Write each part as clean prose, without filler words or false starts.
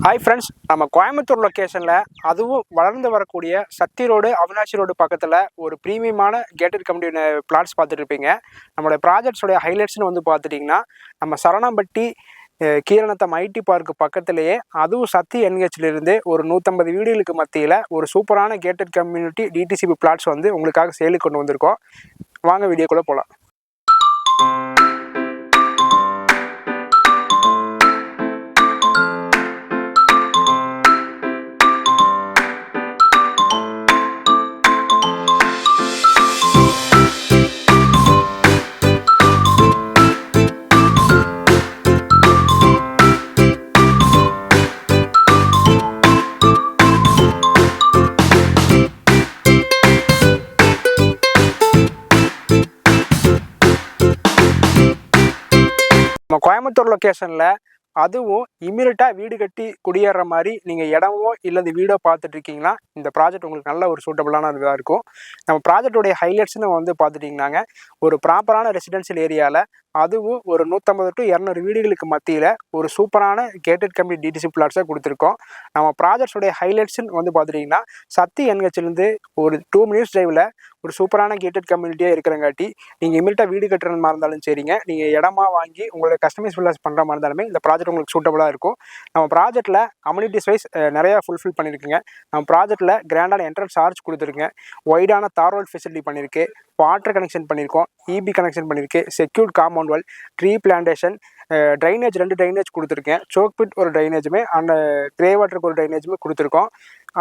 Hi friends, நம்ம கோயம்புத்தூர் லொக்கேஷனில் அதுவும் வளர்ந்து வரக்கூடிய சக்தி ரோடு, அவினாசி ரோடு பக்கத்தில் ஒரு ப்ரீமியமான கேட்டட் கம்யூனிட்டி பிளாட்ஸ் பார்த்துட்டு இருப்பீங்க. நம்மளுடைய ப்ராஜெக்ட்ஸோடைய ஹைலைட்ஸ்னு வந்து பார்த்துட்டிங்கன்னா, நம்ம சரணம்பட்டி கீரநத்தம் ஐடி பார்க்கு பக்கத்திலேயே அதுவும் சக்தி என்ஹெச்லேருந்து ஒரு 150 வீடுகளுக்கு மத்தியில் ஒரு சூப்பரான கேட்டட் கம்யூனிட்டி டிடிசிபி பிளாட்ஸ் வந்து உங்களுக்காக சேலுக்கு கொண்டு வந்திருக்கோம். வாங்க வீடியோக்குள்ளே போகலாம். நம்ம கோயம்புத்தூர் லொக்கேஷனில் அதுவும் இமீடியட்டாக வீடு கட்டி குடியேற மாதிரி நீங்கள் இடமோ இல்லை வீடோ பார்த்துட்டு இருக்கீங்கன்னா இந்த ப்ராஜெக்ட் உங்களுக்கு நல்ல ஒரு சூட்டபுளான இதாக இருக்கும். நம்ம ப்ராஜெக்டோடைய ஹைலைட்ஸ்னு வந்து பார்த்துட்டிங்கன்னாங்க, ஒரு ப்ராப்பரான ரெசிடென்ஷியல் ஏரியாவில் அதுவும் ஒரு 150 to 200 வீடுகளுக்கு மத்தியில் ஒரு சூப்பரான கேட்டட் கம்யூனிட்டி டிடிசி பிளாட்ஸாக கொடுத்துருக்கோம். நம்ம ப்ராஜெக்ட்ஸோடைய ஹைலைட்ஸ்ன்னு வந்து பார்த்துட்டிங்கன்னா, சக்தி என்ஹெச்லேருந்து ஒரு 2 minutes டிரைவில் ஒரு சூப்பரான கேட்டட் கம்யூனிட்டியாக இருக்கிறங்காட்டி நீங்கள் இமீடியட்டாக வீடு கட்டுற மாதிரி இருந்தாலும் சரிங்க, நீங்கள் இடமா வாங்கி உங்களோட கஸ்டமைஸ் வில்லாஸ் பண்ணுற மாதிரி இருந்தாலுமே இந்த ப்ராஜெக்ட் உங்களுக்கு சூட்டபுளாக இருக்கும். நம்ம ப்ராஜெக்ட்டில் அம்யூனிட்டிஸ் வைஸ் நிறையா ஃபுல்ஃபில் பண்ணியிருக்குங்க. நம்ம ப்ராஜெக்ட்டில் கிராண்டான என்ட்ரன்ஸ் ஆர்ச் கொடுத்துருங்க, ஒய்டான தார் ரோட் ஃபெசிலிட்டி பண்ணியிருக்கு, வாட்டர் கனெக்ஷன் பண்ணியிருக்கோம், இபி கனெக்ஷன் பண்ணியிருக்கு, secured compound wall, tree plantation, drainage 2 drainage கொடுத்துருக்கேன், சோக் பிட் ஒரு ட்ரைனேஜுமே அந்த கிரே வாட்டருக்கு ஒரு ட்ரைனேஜுமே கொடுத்துருக்கோம்.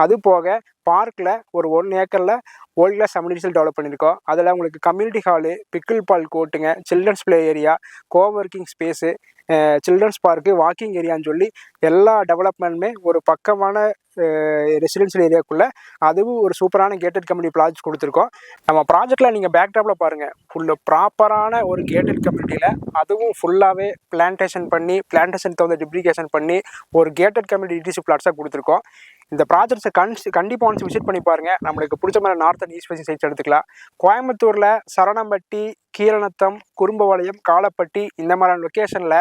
அது போக பார்க்கில் ஒரு 1 ஏக்கரில் வேர்ல்ட் கிளாஸ் அம்யூனிட்டிஸ் டெவலப் பண்ணியிருக்கோம். அதில் உங்களுக்கு கம்யூனிட்டி ஹாலு, பிக்கிள் பால் கோர்ட்டுங்க, children's play area, coworking space, children's park, walking ஏரியான்னு சொல்லி எல்லா டெவலப்மெண்ட்டுமே ஒரு பக்கமான ரெசிடென்ஷியல் ஏரியாக்குள்ளே அதுவும் ஒரு சூப்பரான கேட்டட் கம்யூனிட்டி ப்ளாட்ஸ் கொடுத்துருக்கோம். நம்ம ப்ராஜெக்டில் நீங்கள் பேக்டாப்பில் பாருங்கள், ஃபுல்லு ப்ராப்பரான ஒரு கேட்டட் கம்யூனிட்டியில் அதுவும் ஃபுல்லாகவே பிளான்டேஷன் பண்ணி பிளான்டேஷன் தகுந்த டிப்ரிகேஷன் பண்ணி ஒரு கேட்டட் கம்யூனிட்டி டிடிசி ப்ளாட்ஸாக கொடுத்துருக்கோம். இந்த ப்ராஜெக்ட்ஸை கண்டிப்பாக ஒன்ஸ் விசிட் பண்ணி பாருங்கள். நம்மளுக்கு பிடிச்ச மாதிரி north and east facing sites எடுத்துக்கலாம். கோயம்புத்தூரில் சரணம்பட்டி, கீரநத்தம், குறும்பபாளையம், காலப்பட்டி இந்த மாதிரியான லொக்கேஷனில்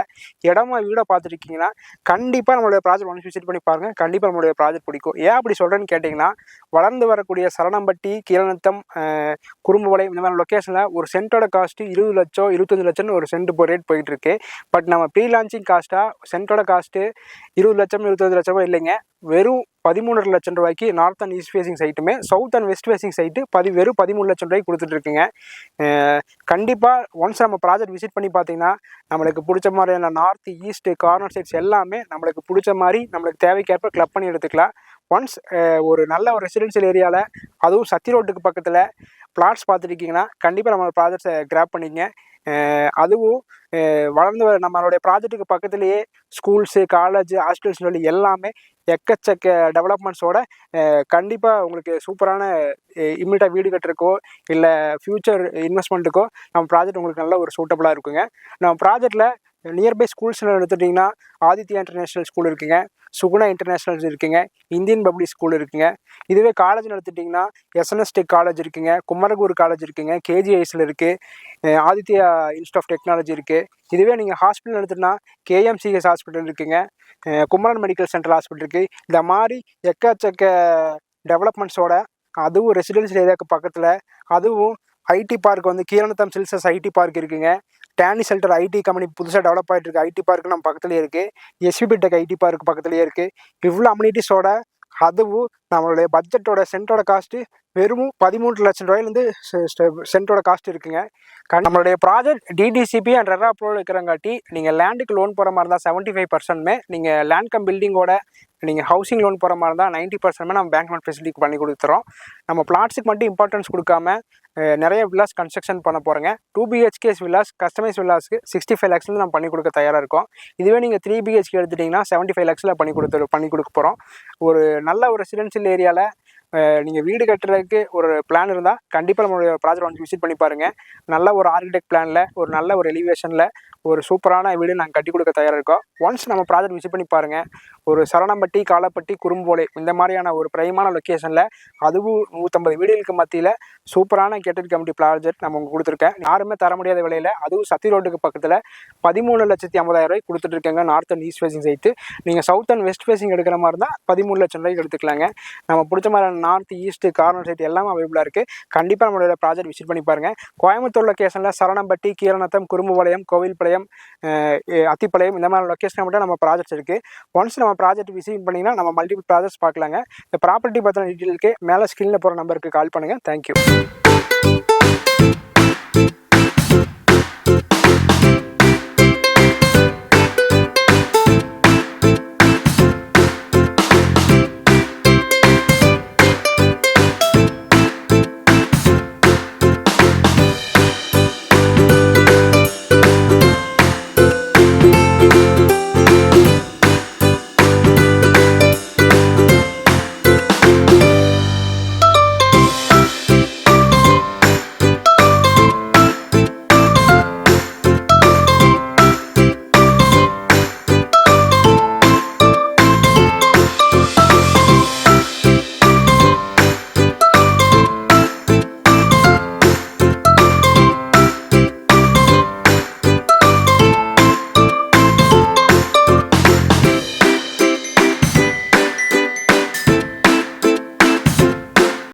இடமா வீடை பார்த்துருக்கீங்கன்னா கண்டிப்பாக நம்மளுடைய ப்ராஜெக்ட் ஒன்ஸ் விசிட் பண்ணி பாருங்கள். கண்டிப்பாக நம்மளுடைய ப்ராஜெக்ட் பிடிக்கும். ஏன் அப்படி சொல்கிறேன்னு கேட்டிங்கன்னா, வளர்ந்து வரக்கூடிய சரணம்பட்டி, கீரநத்தம், குறும்பபாளையம் இந்த மாதிரி லொக்கேஷனில் ஒரு சென்ட்டோட காஸ்ட்டு 20 லட்சம் 25 லட்சம்னு ஒரு சென்ட் இப்போ ரேட் போயிட்டுருக்கு. பட் நம்ம ப்ரீ லான்ச்சிங் காஸ்ட்டாக சென்ட்டோட காஸ்ட்டு 20 லட்சம் 25 லட்சமோ இல்லைங்க, வெறும் 13.5 லட்சம் ரூபாய்க்கு நார்த் அண்ட் ஈஸ்ட் ஃபேசிங் சைட்டுமே, south and west facing site வெறும் 13 லட்சம் ரூபாய்க்கு கொடுத்துட்ருக்குங்க. கண்டிப்பாக ஒன்ஸ் நம்ம ப்ராஜெக்ட் விசிட் பண்ணி பார்த்தீங்கன்னா நம்மளுக்கு பிடிச்ச மாதிரியான நார்த் ஈஸ்ட்டு கார்னர் சைட்ஸ் எல்லாமே நம்மளுக்கு பிடிச்ச மாதிரி நம்மளுக்கு தேவைக்கேற்ப கிளப் பண்ணி எடுத்துக்கலாம். ஒன்ஸ் ஒரு நல்ல ஒரு ரெசிடென்ஷியல் ஏரியாவில் அதுவும் சக்தி ரோட்டுக்கு பக்கத்தில் பிளாட்ஸ் பார்த்துருக்கீங்கன்னா கண்டிப்பாக நம்ம ப்ராஜெக்ட்ஸை கிராப் பண்ணிங்க. அதுவும் வளர்ந்து நம்மளுடைய ப்ராஜெக்ட்டுக்கு பக்கத்துலேயே ஸ்கூல்ஸு, காலேஜ், ஹாஸ்டல்ஸ் சொல்லி எல்லாமே எக்கச்சக்க டெவலப்மெண்ட்ஸோட கண்டிப்பாக உங்களுக்கு சூப்பரான இம்மிடியட்டாக வீடு கட்டுறக்கோ இல்லை ஃப்யூச்சர் இன்வெஸ்ட்மெண்ட்டுக்கோ நம்ம ப்ராஜெக்ட் உங்களுக்கு நல்ல ஒரு சூட்டபுளாக இருக்குங்க. நம்ம ப்ராஜெக்டில் நியர்பை ஸ்கூல்ஸ்னு எடுத்துட்டிங்கன்னா ஆதித்யா இன்டர்நேஷ்னல் ஸ்கூல் இருக்குங்க, சுகுணா இன்டர்நேஷ்னல் இருக்குங்க, இந்தியன் பப்ளிக் ஸ்கூல் இருக்குங்க. இதுவே காலேஜ்னு எடுத்துட்டிங்கன்னா எஸ்என்எஸ் டெக் காலேஜ் இருக்குங்க, குமரகுரு காலேஜ் இருக்குங்க, கேஜிஐஸில் இருக்குது, ஆதித்யா இன்ஸ்டியூட் ஆஃப் டெக்னாலஜி இருக்குது. இதுவே நீங்கள் ஹாஸ்பிட்டல் எடுத்துகிட்டா கேஎம்சிஎஸ் ஹாஸ்பிட்டல் இருக்குங்க, குமரன் மெடிக்கல் சென்டர் ஹாஸ்பிட்டல் இருக்குது. இந்த மாதிரி எக்கச்சக்க டெவலப்மெண்ட்ஸோட அதுவும் ரெசிடென்ஷியல் ஏரியாவுக்கு பக்கத்தில் அதுவும் ஐடி பார்க் வந்து கீரநத்தம் சில்சஸ் ஐடி பார்க் இருக்குங்க, டேனி செல்டர் ஐடி கம்பெனி புதுசாக டெவலப் ஆகிட்டு இருக்கு ஐடி பார்க்கு நம்ம பக்கத்துலேயே இருக்குது, எஸ்பிபி டெக் ஐடி பார்க் பக்கத்துலேயே இருக்குது. இவ்வளோ அம்யூனிட்டிஸோட அதுவும் நம்மளுடைய பட்ஜெட்டோட சென்ட்டோட காஸ்ட்டு வெறும் 13 லட்சம் ரூபாயிலேருந்து சென்ட்டோட காஸ்ட் இருக்குங்க. நம்மளுடைய project DTCP and RERA approval இருக்கிறங்காட்டி நீங்கள் லேண்டுக்கு லோன் போகிற மாதிரி இருந்தால் 75%மே, நீங்கள் லேண்ட் கம் பில்டிங்கோட நீங்கள் ஹவுசிங் லோன் போகிற மாதிரி இருந்தால் 90%மே நம்ம பேங்க் லோன் ஃபெசிலிட்டி பண்ணி கொடுத்துறோம். நம்ம பிளாட்ஸுக்கு மட்டும் இம்பார்ட்டன்ஸ் கொடுக்காம நிறைய வில்லாஸ் கன்ஸ்ட்ரக்ஷன் பண்ண போகிறோங்க. 2 BHK வில்லாஸ், கஸ்டமைஸ் வில்லாஸ்க்கு 65 lakhsலேருந்து நம்ம பண்ணி கொடுக்க தயாராக இருக்கோம். இதுவே நீங்கள் 3 BHK எடுத்துட்டிங்கன்னா 75 lakhsல பண்ணி கொடுக்க போகிறோம். ஒரு நல்ல ஒரு ரெசிடென்ஷியல் ஏரியாவில் நீங்கள் வீடு கட்டுறதுக்கு ஒரு பிளான் இருந்தால் கண்டிப்பாக நம்மளுடைய ப்ராஜெக்ட் வந்து விசிட் பண்ணி பாருங்கள். நல்ல ஒரு ஆர்கிடெக்ட் பிளானில் ஒரு நல்ல ஒரு எலிவேஷனில் ஒரு சூப்பரான வீடு நாங்கள் கட்டி கொடுக்க தயாராக இருக்கோம். ஒன்ஸ் நம்ம ப்ராஜெக்ட் விசிட் பண்ணி பாருங்கள். ஒரு சரணம்பட்டி, காலப்பட்டி, குறும்போலை இந்த மாதிரியான ஒரு பிரைமான லொக்கேஷனில், அதுவும் 150 வீடுகளுக்கு மத்தியில் சூப்பரான கேட்டட் கமிட்டி ப்ராஜெக்ட் நம்ம உங்களுக்கு கொடுத்துருக்கேன். யாருமே தர முடியாத விலையில், அதுவும் சத்தி ரோட்டுக்கு பக்கத்தில் 13,50,000 கொடுத்துட்ருக்கேங்க. North and east facing site. நீங்கள் சவுத் அண்ட் வெஸ்ட் ஃபேஸிங் எடுக்கிற மாதிரி இருந்தால் 13 லட்சம் ரூபாய்க்கு எடுத்துக்கலாங்க. நம்ம பிடிச்ச மாதிரி நார்த், ஈஸ்ட், கார்னர் சைட் எல்லாமே அவைலபிளாக இருக்குது. கண்டிப்பாக நம்மளோட ப்ராஜெக்ட் விசிட் பண்ணி பாருங்கள். கோயம்புத்தூர் லொக்கேஷனில் சரணம்பட்டி, கீரநத்தம், குறும்புபாளையம், கோவில்பாளையம், அத்திப்பாளையம் இந்த மாதிரி லொக்கேஷனில் மட்டும் நம்ம ப்ராஜெக்ட்ஸ் இருக்குது. ஒன்ஸ் நம்ம ப்ராஜெக்ட் விசிட் பண்ணிங்கன்னா நம்ம மல்டிபிள் ப்ராஜெக்ட்ஸ் பார்க்கலாங்க. இந்த ப்ராப்பர்ட்டி பற்றின டீட்டெயிலுக்கு மேலே ஸ்க்ரீனில் போகிற நம்பருக்கு கால் பண்ணுங்கள். தேங்க்யூ.